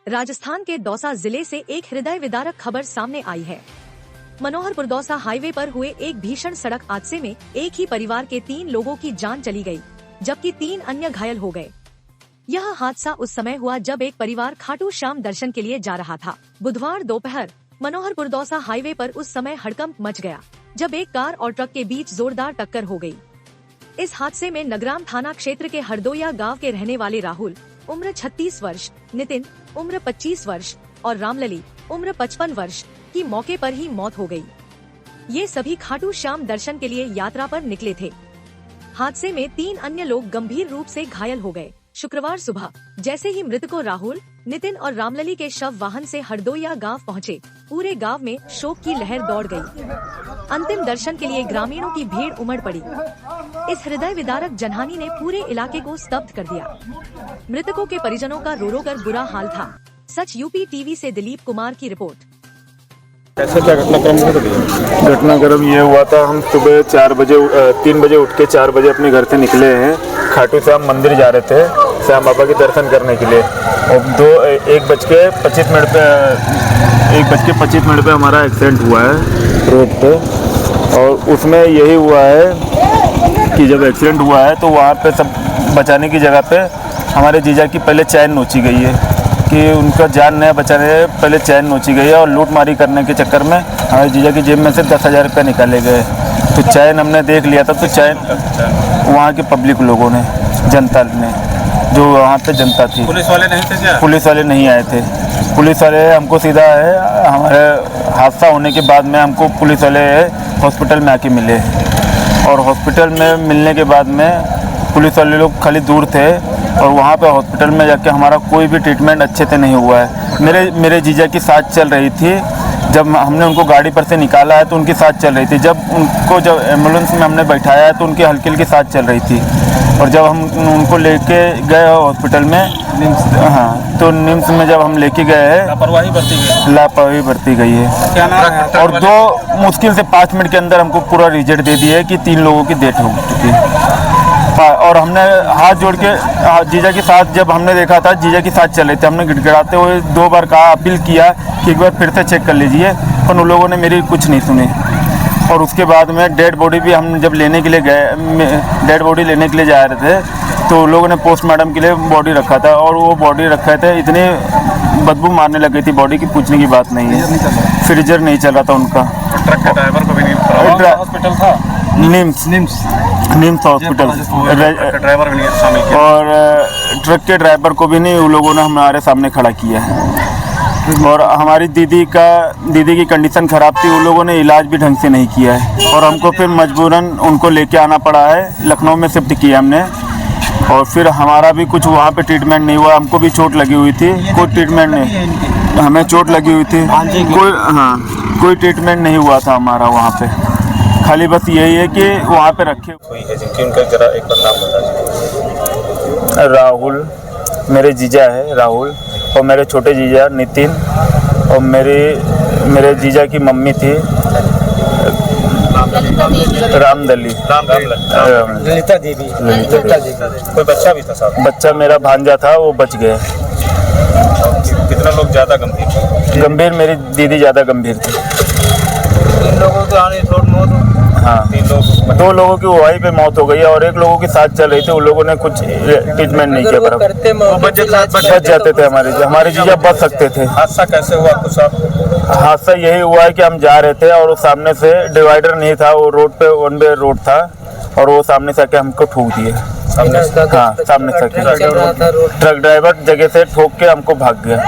राजस्थान के दौसा जिले से एक हृदय विदारक खबर सामने आई है। मनोहरपुर दौसा हाईवे पर हुए एक भीषण सड़क हादसे में एक ही परिवार के 3 लोगों की जान चली गई, जबकि 3 अन्य घायल हो गए। यह हादसा उस समय हुआ जब एक परिवार खाटू श्याम दर्शन के लिए जा रहा था। बुधवार दोपहर मनोहरपुर दौसा हाईवे पर उस समय हड़कंप मच गया जब एक कार और ट्रक के बीच जोरदार टक्कर हो गई। इस हादसे में नगराम थाना क्षेत्र के हरदोया गांव के रहने वाले राहुल उम्र 36 वर्ष, नितिन उम्र 25 वर्ष और रामलली उम्र 55 वर्ष की मौके पर ही मौत हो गई। ये सभी खाटू श्याम दर्शन के लिए यात्रा पर निकले थे। हादसे में 3 अन्य लोग गंभीर रूप से घायल हो गए। शुक्रवार सुबह जैसे ही मृतकों राहुल, नितिन और रामलली के शव वाहन से हरदोया गांव पहुंचे, पूरे गांव में शोक की लहर दौड़ गई। अंतिम दर्शन के लिए ग्रामीणों की भीड़ उमड़ पड़ी। इस हृदय विदारक जनहानि ने पूरे इलाके को स्तब्ध कर दिया। मृतकों के परिजनों का रो रो कर बुरा हाल था। सच यूपी टीवी से दिलीप कुमार की रिपोर्ट। कैसे क्या घटनाक्रम ये हुआ था, हम सुबह 3 बजे उठ के 4 बजे अपने घर से निकले हैं। खाटू श्याम मंदिर जा रहे थे श्याम बाबा के दर्शन करने के लिए। और 1:25 मिनट पे हमारा एक्सीडेंट हुआ है रोड पे। और उसमें यही हुआ है कि जब एक्सीडेंट हुआ है तो वहाँ पे सब बचाने की जगह पे हमारे जीजा की पहले चैन नोची गई है कि उनका जान नहीं बचाने, पहले चैन नोची गई है। और लूटमारी करने के चक्कर में हमारे जीजा की जेब में से 10,000 रुपये निकाले गए। तो चैन हमने देख लिया था, तो चैन वहाँ के पब्लिक लोगों ने, जनता ने, जो वहाँ पे जनता थी। पुलिस वाले नहीं थे क्या? पुलिस वाले नहीं आए थे। पुलिस वाले हमको सीधा है, हमारे हादसा होने के बाद में हमको पुलिस वाले हॉस्पिटल में आके मिले। और हॉस्पिटल में मिलने के बाद में पुलिस वाले लोग खाली दूर थे और वहाँ पे हॉस्पिटल में जाके हमारा कोई भी ट्रीटमेंट अच्छे से नहीं हुआ है। मेरे जीजा की सांस चल रही थी। जब हमने उनको गाड़ी पर से निकाला है तो उनकी सांस चल रही थी। जब एम्बुलेंस में हमने बैठाया है तो उनकी हल्की हल्की सांस चल रही थी। और जब हम उनको लेके गए हॉस्पिटल में, हाँ, तो निम्स में जब हम लेके गए हैं, लापरवाही बरती गई है। क्या नाम है? और 2 मुश्किल से 5 मिनट के अंदर हमको पूरा रिजल्ट दे दिया है कि 3 लोगों की डेथ हो चुकी है। और हमने हाथ जोड़ के जीजा के साथ, जब हमने देखा था जीजा के साथ चल रहे थे, हमने गिड़गिड़ाते हुए 2 बार कहा, अपील किया कि एक बार फिर से चेक कर लीजिए, पर उन लोगों ने मेरी कुछ नहीं सुनी। और उसके बाद में डेड बॉडी भी हम जब लेने के लिए गए, डेड बॉडी लेने के लिए जा रहे थे, तो लोगों ने पोस्टमार्टम के लिए बॉडी रखा था। और वो बॉडी रखे थे, इतनी बदबू मारने लग गई थी बॉडी की, पूछने की बात नहीं है। फ्रीजर नहीं चल रहा था उनका। ट्रक के ड्राइवर को भी नहीं, हॉस्पिटल था निम्स हॉस्पिटल, ड्राइवर भी नहीं शामिल किया। और ट्रक के ड्राइवर को भी नहीं, उन लोगों ने हमारे सामने खड़ा किया है। और हमारी दीदी की कंडीशन ख़राब थी, उन लोगों ने इलाज भी ढंग से नहीं किया है। और हमको फिर मजबूरन उनको लेके आना पड़ा है, लखनऊ में शिफ्ट किया हमने। और फिर हमारा भी कुछ वहाँ पे ट्रीटमेंट नहीं हुआ। हमको भी चोट लगी हुई थी, कोई ट्रीटमेंट नहीं, हमें चोट लगी हुई थी, कोई ट्रीटमेंट नहीं हुआ था हमारा वहाँ पे। खाली बस यही है कि वहाँ पे रखे हुई है जिनकी, उनका जरा एक बार नाम बता दीजिए। राहुल मेरे जीजा है, राहुल, और मेरे छोटे जीजा नितिन, और मेरे जीजा की मम्मी थी रामलली, ललिता देवी। कोई बच्चा भी था साहब? बच्चा मेरा भांजा था, वो बच गया। कितना लोग ज़्यादा गंभीर? मेरी दीदी ज़्यादा गंभीर थी। 3 लोगों की आने थोड़ी मौत? हाँ, 2 लोगों की वहीं पे मौत हो गई है। और 1 लोगों की सांस चल रही थी, उन लोगों ने कुछ ट्रीटमेंट नहीं किया। बच जाते थे, हमारे जीजा बच सकते थे। हादसा कैसे हुआ कुछ आप? हादसा यही हुआ है कि हम जा रहे थे और सामने से डिवाइडर नहीं था, वो रोड पे 1 वे रोड था, और वो सामने से आके हमको ठोक दिए। सामने से आके ट्रक ड्राइवर जगह से ठोक के हमको भाग गया।